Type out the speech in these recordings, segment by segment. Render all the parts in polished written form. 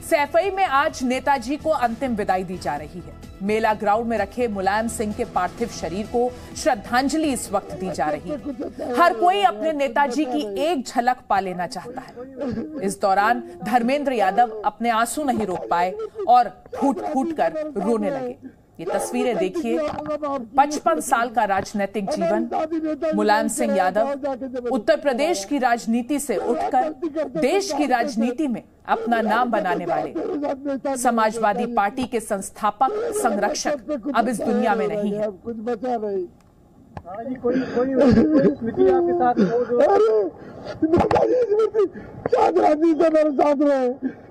सैफई में आज नेताजी को अंतिम विदाई दी जा रही है। मेला ग्राउंड में रखे मुलायम सिंह के पार्थिव शरीर को श्रद्धांजलि इस वक्त दी जा रही है। हर कोई अपने नेताजी की एक झलक पा लेना चाहता है। इस दौरान धर्मेंद्र यादव अपने आंसू नहीं रोक पाए और फूट फूट कर रोने लगे। ये तस्वीरें देखिए। 55 साल का राजनीतिक जीवन मुलायम सिंह यादव उत्तर प्रदेश की राजनीति से उठकर देश की राजनीति में अपना नाम बनाने वाले समाजवादी पार्टी के संस्थापक संरक्षक अब इस दुनिया में नहीं है। कोई आपके साथ मेरे साथ रहे,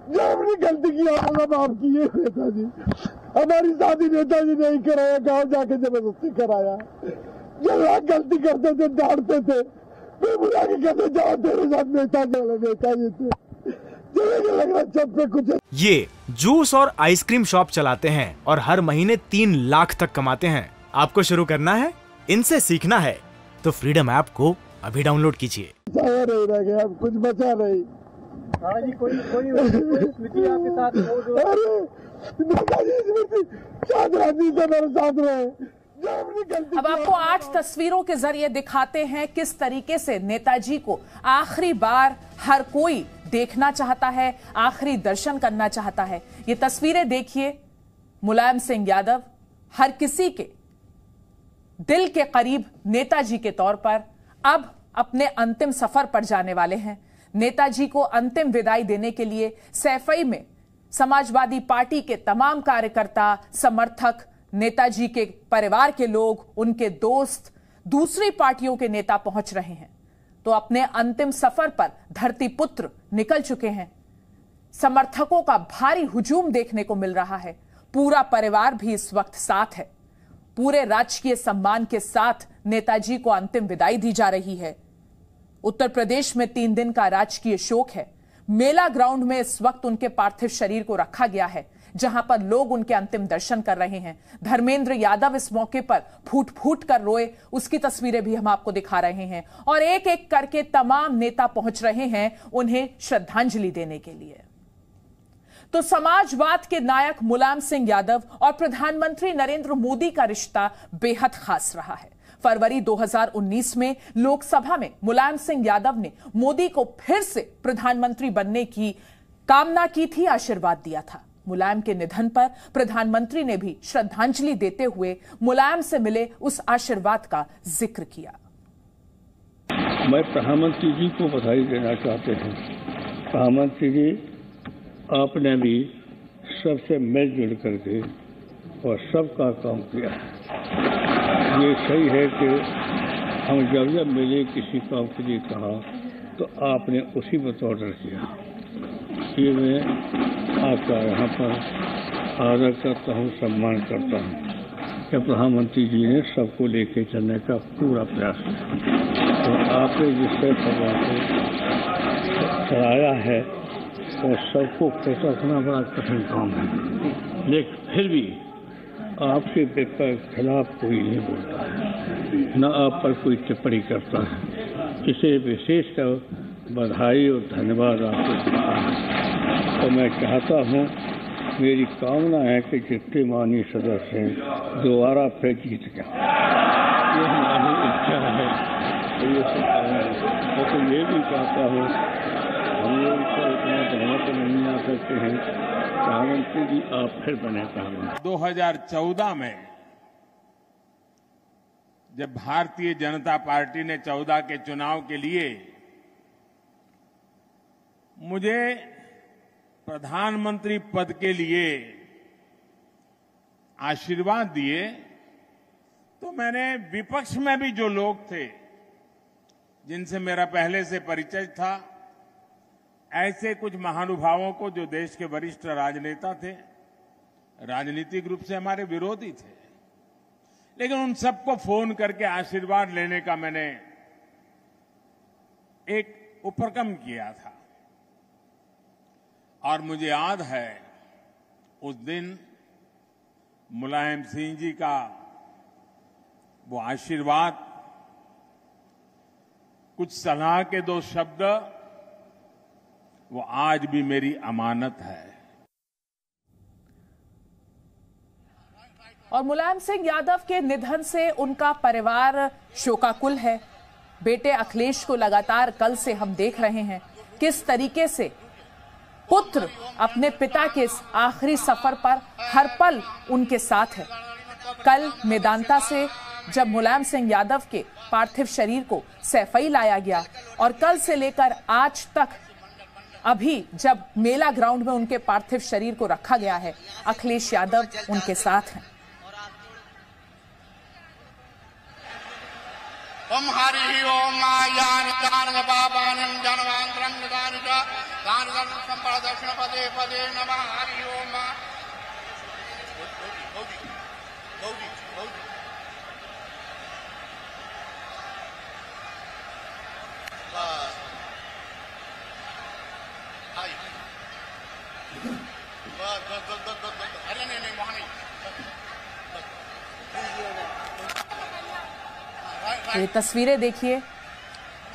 जो अपनी गलती की माफ किए नेताजी। हमारी शादी नेताजी नहीं कराया, गांव जाके जबरदस्ती कराया। जब आप गलती करते थे डांटते थे, फिर बुला के कहते जाओ तेरे साथ नेताजी थे। लग रहा छत पे कुछ। ये जूस और आइसक्रीम शॉप चलाते हैं और हर महीने 3 लाख तक कमाते हैं। आपको शुरू करना है, इनसे सीखना है तो फ्रीडम ऐप को अभी डाउनलोड कीजिए। रह गया, अब कुछ बचा नहीं। हाँ जी, कोई स्मृति आपके साथ मेरे साथ रहे। अब आपको 8 तस्वीरों के जरिए दिखाते हैं किस तरीके से नेताजी को आखिरी बार हर कोई देखना चाहता है, आखिरी दर्शन करना चाहता है। ये तस्वीरें देखिए। मुलायम सिंह यादव हर किसी के दिल के करीब नेताजी के तौर पर अब अपने अंतिम सफर पर जाने वाले हैं। नेताजी को अंतिम विदाई देने के लिए सैफई में समाजवादी पार्टी के तमाम कार्यकर्ता, समर्थक, नेताजी के परिवार के लोग, उनके दोस्त, दूसरी पार्टियों के नेता पहुंच रहे हैं। तो अपने अंतिम सफर पर धरती पुत्र निकल चुके हैं। समर्थकों का भारी हुजूम देखने को मिल रहा है। पूरा परिवार भी इस वक्त साथ है। पूरे राजकीय सम्मान के साथ नेताजी को अंतिम विदाई दी जा रही है। उत्तर प्रदेश में 3 दिन का राजकीय शोक है। मेला ग्राउंड में इस वक्त उनके पार्थिव शरीर को रखा गया है, जहां पर लोग उनके अंतिम दर्शन कर रहे हैं। धर्मेंद्र यादव इस मौके पर फूट फूट कर रोए, उसकी तस्वीरें भी हम आपको दिखा रहे हैं। और एक एक करके तमाम नेता पहुंच रहे हैं उन्हें श्रद्धांजलि देने के लिए। तो समाजवाद के नायक मुलायम सिंह यादव और प्रधानमंत्री नरेंद्र मोदी का रिश्ता बेहद खास रहा है। फरवरी 2019 में लोकसभा में मुलायम सिंह यादव ने मोदी को फिर से प्रधानमंत्री बनने की कामना की थी, आशीर्वाद दिया था। मुलायम के निधन पर प्रधानमंत्री ने भी श्रद्धांजलि देते हुए मुलायम से मिले उस आशीर्वाद का जिक्र किया। मैं प्रधानमंत्री जी को बधाई देना चाहते हैं। प्रधानमंत्री जी, आपने भी सबसे मिलजुल करके और सबका काम किया। ये सही है कि हम जब मिले किसी काम के लिए कहा तो आपने उसी में ऑर्डर किया। ये मैं आपका यहाँ पर आदर करता हूँ, सम्मान करता हूँ कि प्रधानमंत्री जी ने सबको लेके चलने का पूरा प्रयास किया। तो आपने जिससे भगवान को चलाया है और सबको खुश रखना बड़ा कठिन काम है, लेकिन फिर भी आपके खिलाफ कोई नहीं बोलता है, न आप पर कोई टिप्पणी करता है। इसे विशेषकर बधाई और धन्यवाद आपको देता हूँ। तो मैं चाहता हूँ, मेरी कामना है कि जितने माननीय सदस्य हैं दोबारा फिर जीत गया। ये हमारी इच्छा है। तो ये सब तो ये भी चाहता हूँ, हम लोग का इतना बहुमत नहीं आ सकते हैं, प्रधानमंत्री जी आप फिर बने प्रधानमंत्री। 2014 में जब भारतीय जनता पार्टी ने 14 के चुनाव के लिए मुझे प्रधानमंत्री पद के लिए आशीर्वाद दिए, तो मैंने विपक्ष में भी जो लोग थे जिनसे मेरा पहले से परिचय था, ऐसे कुछ महानुभावों को जो देश के वरिष्ठ राजनेता थे, राजनीतिक रूप से हमारे विरोधी थे, लेकिन उन सबको फोन करके आशीर्वाद लेने का मैंने एक उपक्रम किया था। और मुझे याद है उस दिन मुलायम सिंह जी का वो आशीर्वाद, कुछ सलाह के 2 शब्द, वो आज भी मेरी अमानत है। और मुलायम सिंह यादव के निधन से उनका परिवार शोकाकुल है। बेटे अखिलेश को लगातार कल से हम देख रहे हैं किस तरीके से पुत्र अपने पिता के इस आखिरी सफर पर हर पल उनके साथ है। कल मेदांता से जब मुलायम सिंह यादव के पार्थिव शरीर को सैफई लाया गया और कल से लेकर आज तक अभी जब मेला ग्राउंड में उनके पार्थिव शरीर को रखा गया है, अखिलेश यादव उनके साथ हैं। ओम हरि ओम मायानि कानन पापानि जनवांतरं निदानि च दानदं संपद दक्षिण पदे पदे नमः हरि ओम अरे नहीं वहां नहीं। ये तस्वीरें देखिए,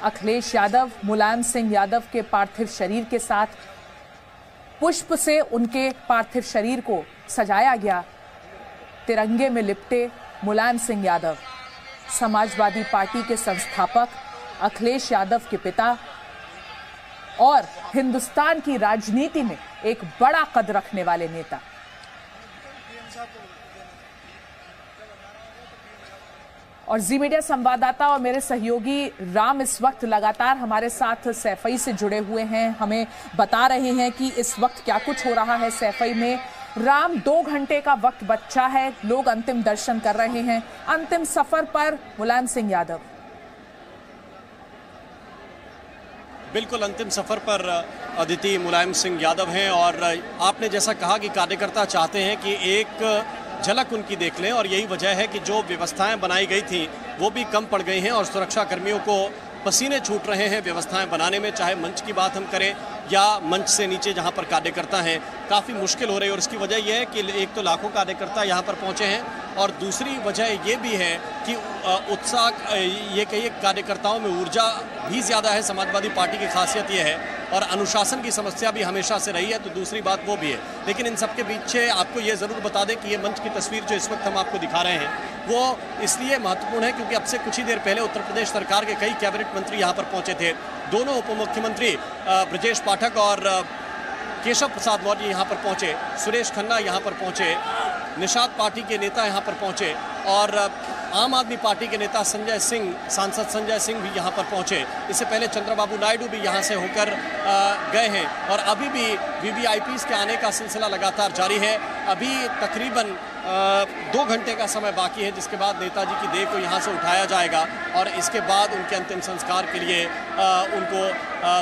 अखिलेश यादव मुलायम सिंह यादव के पार्थिव शरीर के साथ पुष्प से उनके पार्थिव शरीर को सजाया गया। तिरंगे में लिपटे मुलायम सिंह यादव, समाजवादी पार्टी के संस्थापक, अखिलेश यादव के पिता और हिंदुस्तान की राजनीति में एक बड़ा कद रखने वाले नेता। और जी मीडिया संवाददाता और मेरे सहयोगी राम इस वक्त लगातार हमारे साथ सैफई से जुड़े हुए हैं, हमें बता रहे हैं कि इस वक्त क्या कुछ हो रहा है सैफई में। राम, 2 घंटे का वक्त बचा है, लोग अंतिम दर्शन कर रहे हैं, अंतिम सफर पर मुलायम सिंह यादव। बिल्कुल अंतिम सफर पर अदिति मुलायम सिंह यादव हैं और आपने जैसा कहा कि कार्यकर्ता चाहते हैं कि एक झलक उनकी देख लें और यही वजह है कि जो व्यवस्थाएं बनाई गई थी वो भी कम पड़ गई हैं और सुरक्षा कर्मियों को पसीने छूट रहे हैं व्यवस्थाएं बनाने में। चाहे मंच की बात हम करें या मंच से नीचे जहां पर कार्यकर्ता हैं, काफ़ी मुश्किल हो रही है और इसकी वजह यह है कि एक तो लाखों कार्यकर्ता यहां पर पहुंचे हैं और दूसरी वजह ये भी है कि उत्साह, ये कहिए कार्यकर्ताओं में ऊर्जा भी ज़्यादा है। समाजवादी पार्टी की खासियत ये है और अनुशासन की समस्या भी हमेशा से रही है, तो दूसरी बात वो भी है। लेकिन इन सबके पीछे आपको ये ज़रूर बता दें कि ये मंच की तस्वीर जो इस वक्त हम आपको दिखा रहे हैं वो इसलिए महत्वपूर्ण है क्योंकि अब से कुछ ही देर पहले उत्तर प्रदेश सरकार के कई कैबिनेट मंत्री यहाँ पर पहुँचे थे। दोनों उप मुख्यमंत्री ब्रजेश पाठक और केशव प्रसाद मौर्य यहाँ पर पहुँचे, सुरेश खन्ना यहाँ पर पहुँचे, निषाद पार्टी के नेता यहाँ पर पहुँचे और आम आदमी पार्टी के नेता संजय सिंह, सांसद संजय सिंह भी यहाँ पर पहुँचे। इससे पहले चंद्रबाबू नायडू भी यहाँ से होकर गए हैं और अभी भी वीवीआईपीज़ के आने का सिलसिला लगातार जारी है। अभी तकरीबन 2 घंटे का समय बाकी है जिसके बाद नेताजी की देह को यहाँ से उठाया जाएगा और इसके बाद उनके अंतिम संस्कार के लिए उनको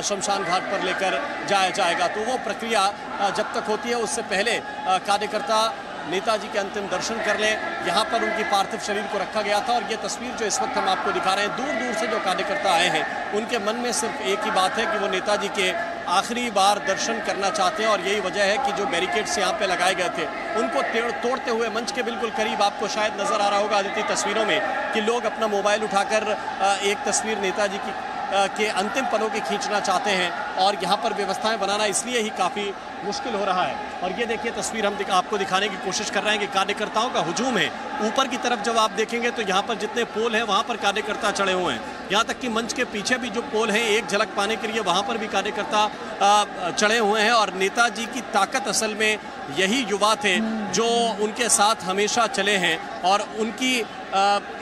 शमशान घाट पर लेकर जाया जाएगा। तो वो प्रक्रिया जब तक होती है उससे पहले कार्यकर्ता नेताजी के अंतिम दर्शन कर लें। यहाँ पर उनकी पार्थिव शरीर को रखा गया था और ये तस्वीर जो इस वक्त हम आपको दिखा रहे हैं, दूर दूर से जो कार्यकर्ता आए हैं उनके मन में सिर्फ एक ही बात है कि वो नेताजी के आखिरी बार दर्शन करना चाहते हैं और यही वजह है कि जो बैरिकेड्स यहाँ पे लगाए गए थे उनको तोड़ते हुए मंच के बिल्कुल करीब आपको शायद नजर आ रहा होगा आदित्य तस्वीरों में कि लोग अपना मोबाइल उठाकर एक तस्वीर नेताजी की के अंतिम पलों की खींचना चाहते हैं और यहाँ पर व्यवस्थाएं बनाना इसलिए ही काफ़ी मुश्किल हो रहा है। और ये देखिए तस्वीर हम आपको दिखाने की कोशिश कर रहे हैं कि कार्यकर्ताओं का हुजूम है। ऊपर की तरफ जब आप देखेंगे तो यहाँ पर जितने पोल हैं वहाँ पर कार्यकर्ता चढ़े हुए हैं, यहाँ तक कि मंच के पीछे भी जो पोल हैं एक झलक पाने के लिए वहाँ पर भी कार्यकर्ता चढ़े हुए हैं। और नेताजी की ताकत असल में यही युवा थे जो उनके साथ हमेशा चले हैं और उनकी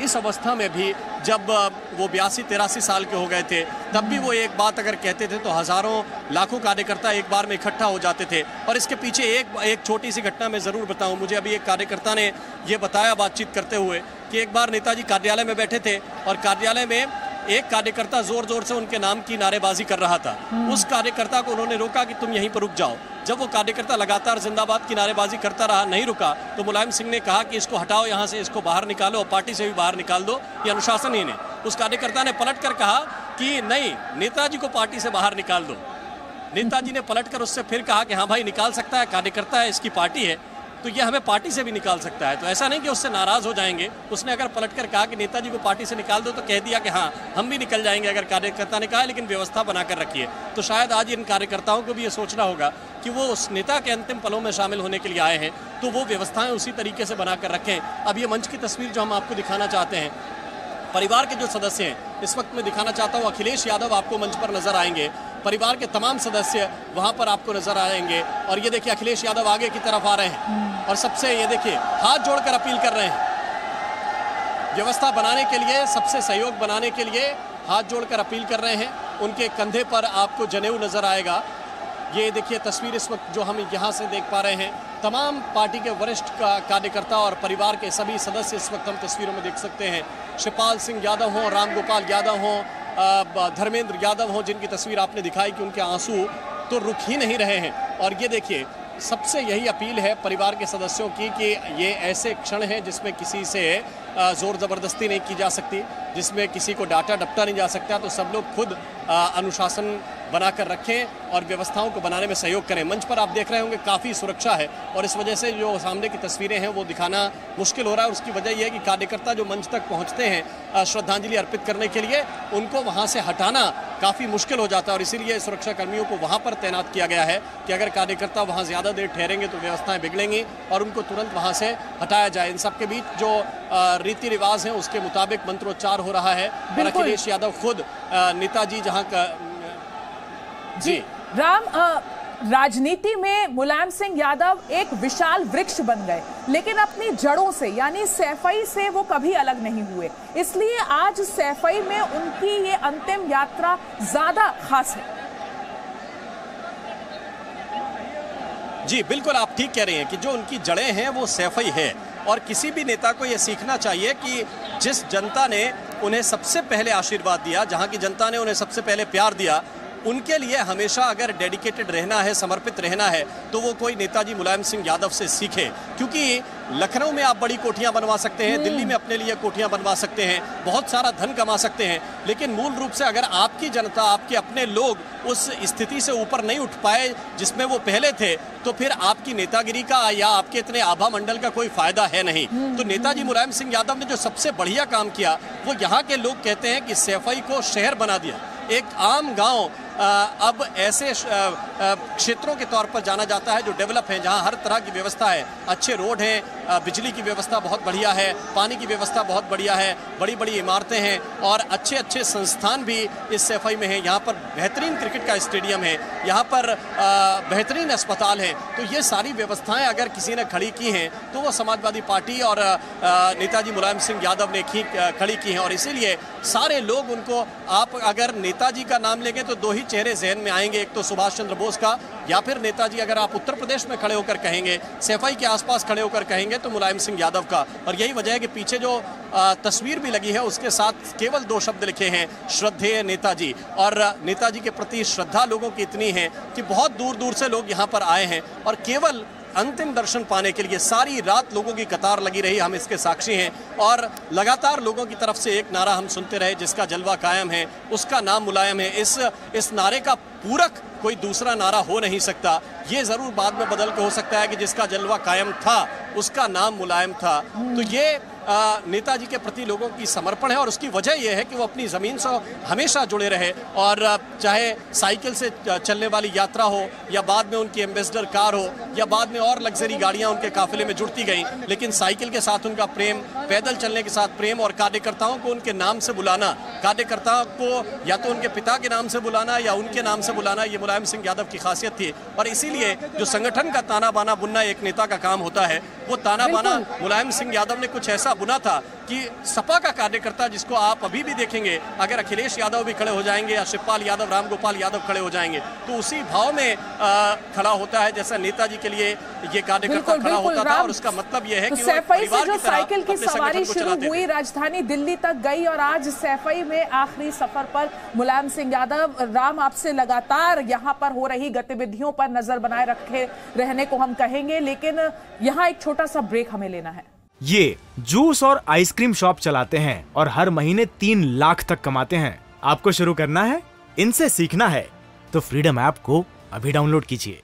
इस अवस्था में भी जब वो 82-83 साल के हो गए थे तब भी वो एक बात अगर कहते थे तो हज़ारों लाखों कार्यकर्ता एक बार में इकट्ठा हो जाते थे। और इसके पीछे एक छोटी सी घटना मैं ज़रूर बताऊं। मुझे अभी एक कार्यकर्ता ने ये बताया बातचीत करते हुए कि एक बार नेताजी कार्यालय में बैठे थे और कार्यालय में एक कार्यकर्ता जोर जोर से उनके नाम की नारेबाजी कर रहा था। उस कार्यकर्ता को उन्होंने रोका कि तुम यहीं पर रुक जाओ। जब वो कार्यकर्ता लगातार जिंदाबाद की नारेबाजी करता रहा, नहीं रुका, तो मुलायम सिंह ने कहा कि इसको हटाओ यहाँ से, इसको बाहर निकालो और पार्टी से भी बाहर निकाल दो, ये अनुशासन ही नहीं। उस कार्यकर्ता ने पलट कर कहा कि नहीं, नेताजी को पार्टी से बाहर निकाल दो। नेताजी ने पलट कर उससे फिर कहा कि हाँ भाई निकाल सकता है, कार्यकर्ता है, इसकी पार्टी है। तो ये हमें पार्टी से भी निकाल सकता है। तो ऐसा नहीं कि उससे नाराज हो जाएंगे। उसने अगर पलटकर कहा कि नेताजी को पार्टी से निकाल दो, तो कह दिया कि हाँ हम भी निकल जाएंगे अगर कार्यकर्ता ने कहा, लेकिन व्यवस्था बनाकर रखिए। तो शायद आज इन कार्यकर्ताओं को भी ये सोचना होगा कि वो उस नेता के अंतिम पलों में शामिल होने के लिए आए हैं, तो वो व्यवस्थाएं उसी तरीके से बनाकर रखें। अब ये मंच की तस्वीर जो हम आपको दिखाना चाहते हैं, परिवार के जो सदस्य हैं, इस वक्त मैं दिखाना चाहता हूँ अखिलेश यादव आपको मंच पर नजर आएंगे। परिवार के तमाम सदस्य वहां पर आपको नजर आएंगे। और ये देखिए अखिलेश यादव आगे की तरफ आ रहे हैं और सबसे ये देखिए हाथ जोड़कर अपील कर रहे हैं व्यवस्था बनाने के लिए, सबसे सहयोग बनाने के लिए हाथ जोड़कर अपील कर रहे हैं। उनके कंधे पर आपको जनेऊ नजर आएगा। ये देखिए तस्वीर इस वक्त जो हम यहाँ से देख पा रहे हैं, तमाम पार्टी के वरिष्ठ कार्यकर्ता और परिवार के सभी सदस्य इस वक्त हम तस्वीरों में देख सकते हैं। शिवपाल सिंह यादव हों, रामगोपाल यादव हों, धर्मेंद्र यादव हों, जिनकी तस्वीर आपने दिखाई कि उनके आंसू तो रुक ही नहीं रहे हैं। और ये देखिए सबसे यही अपील है परिवार के सदस्यों की कि ये ऐसे क्षण हैं जिसमें किसी से ज़ोर ज़बरदस्ती नहीं की जा सकती, जिसमें किसी को डांटा डपटा नहीं जा सकता। तो सब लोग खुद अनुशासन बनाकर रखें और व्यवस्थाओं को बनाने में सहयोग करें। मंच पर आप देख रहे होंगे काफ़ी सुरक्षा है और इस वजह से जो सामने की तस्वीरें हैं वो दिखाना मुश्किल हो रहा है। उसकी वजह यह है कि कार्यकर्ता जो मंच तक पहुंचते हैं श्रद्धांजलि अर्पित करने के लिए, उनको वहां से हटाना काफ़ी मुश्किल हो जाता है और इसीलिए सुरक्षा कर्मियों को वहां पर तैनात किया गया है कि अगर कार्यकर्ता वहां ज़्यादा देर ठहरेंगे तो व्यवस्थाएं बिगड़ेंगी और उनको तुरंत वहां से हटाया जाए। इन सबके बीच जो रीति रिवाज हैं उसके मुताबिक मंत्रोच्चार हो रहा है और अखिलेश यादव खुद नेताजी जहां का जी राम, राजनीति में मुलायम सिंह यादव एक विशाल वृक्ष बन गए, लेकिन अपनी जड़ों से यानी सैफई से वो कभी अलग नहीं हुए। इसलिए आज सैफई में उनकी ये अंतिम यात्रा ज्यादा खास है। जी बिल्कुल, आप ठीक कह रहे हैं कि जो उनकी जड़ें हैं वो सैफई है और किसी भी नेता को ये सीखना चाहिए कि जिस जनता ने उन्हें सबसे पहले आशीर्वाद दिया, जहां की जनता ने उन्हें सबसे पहले प्यार दिया, उनके लिए हमेशा अगर डेडिकेटेड रहना है, समर्पित रहना है, तो वो कोई नेताजी मुलायम सिंह यादव से सीखे। क्योंकि लखनऊ में आप बड़ी कोठियां बनवा सकते हैं, दिल्ली में अपने लिए कोठियां बनवा सकते हैं, बहुत सारा धन कमा सकते हैं, लेकिन मूल रूप से अगर आपकी जनता, आपके अपने लोग उस स्थिति से ऊपर नहीं उठ पाए जिसमें वो पहले थे, तो फिर आपकी नेतागिरी का या आपके इतने आभा मंडल का कोई फायदा है नहीं। तो नेताजी मुलायम सिंह यादव ने जो सबसे बढ़िया काम किया, वो यहाँ के लोग कहते हैं कि सैफई को शहर बना दिया। एक आम गांव अब ऐसे क्षेत्रों के तौर पर जाना जाता है जो डेवलप हैं, जहां हर तरह की व्यवस्था है, अच्छे रोड हैं, बिजली की व्यवस्था बहुत बढ़िया है, पानी की व्यवस्था बहुत बढ़िया है, बड़ी बड़ी इमारतें हैं और अच्छे अच्छे संस्थान भी इस सैफई में हैं। यहाँ पर बेहतरीन क्रिकेट का स्टेडियम है, यहाँ पर बेहतरीन अस्पताल है। तो ये सारी व्यवस्थाएं अगर किसी ने खड़ी की हैं तो वो समाजवादी पार्टी और नेताजी मुलायम सिंह यादव ने खड़ी की हैं। और इसीलिए सारे लोग उनको, आप अगर नेताजी का नाम लेंगे तो दो ही चेहरे जहन में आएंगे, एक तो सुभाष चंद्र बोस का, या फिर नेताजी अगर आप उत्तर प्रदेश में खड़े होकर कहेंगे, सैफई के आसपास खड़े होकर कहेंगे तो मुलायम सिंह यादव का। और यही वजह है कि पीछे जो तस्वीर भी लगी है उसके साथ केवल दो शब्द लिखे हैं, श्रद्धेय नेताजी। और नेताजी के प्रति श्रद्धा लोगों की इतनी है कि बहुत दूर दूर से लोग यहाँ पर आए हैं और केवल अंतिम दर्शन पाने के लिए सारी रात लोगों की कतार लगी रही, हम इसके साक्षी हैं। और लगातार लोगों की तरफ से एक नारा हम सुनते रहे, जिसका जलवा कायम है उसका नाम मुलायम है। इस नारे का पूरक कोई दूसरा नारा हो नहीं सकता। ये जरूर बाद में बदल के हो सकता है कि जिसका जलवा कायम था उसका नाम मुलायम था। तो ये नेताजी के प्रति लोगों की समर्पण है और उसकी वजह यह है कि वो अपनी ज़मीन से हमेशा जुड़े रहे। और चाहे साइकिल से चलने वाली यात्रा हो या बाद में उनकी एम्बेसडर कार हो या बाद में और लग्जरी गाड़ियां उनके काफिले में जुड़ती गईं, लेकिन साइकिल के साथ उनका प्रेम, पैदल चलने के साथ प्रेम और कार्यकर्ताओं को उनके नाम से बुलाना, कार्यकर्ताओं को या तो उनके पिता के नाम से बुलाना या उनके नाम से बुलाना, ये मुलायम सिंह यादव की खासियत थी। और इसीलिए जो संगठन का ताना बाना बुनना एक नेता का काम होता है, वो ताना बाना मुलायम सिंह यादव ने कुछ ऐसा बुना था कि सपा का कार्यकर्ता, जिसको आप अभी भी देखेंगे, अगर अखिलेश यादव भी खड़े हो जाएंगे या शिवपाल यादव, रामगोपाल यादव खड़े हो जाएंगे, तो उसी भाव में खड़ा होता है जैसा नेताजी के लिए ये कार्यकर्ता खड़ा होता था। और उसका मतलब यह है कि सैफई से जो साइकिल की सवारी शुरू हुई, राजधानी दिल्ली तक गई और आज सैफई में आखिरी सफर पर मुलायम सिंह यादव। राम, आपसे लगातार यहाँ पर हो रही गतिविधियों पर नजर बनाए रखे रहने को हम कहेंगे, लेकिन यहाँ एक छोटा सा ब्रेक हमें लेना है। ये जूस और आइसक्रीम शॉप चलाते हैं और हर महीने 3 लाख तक कमाते हैं। आपको शुरू करना है, इनसे सीखना है, तो फ्रीडम ऐप को अभी डाउनलोड कीजिए।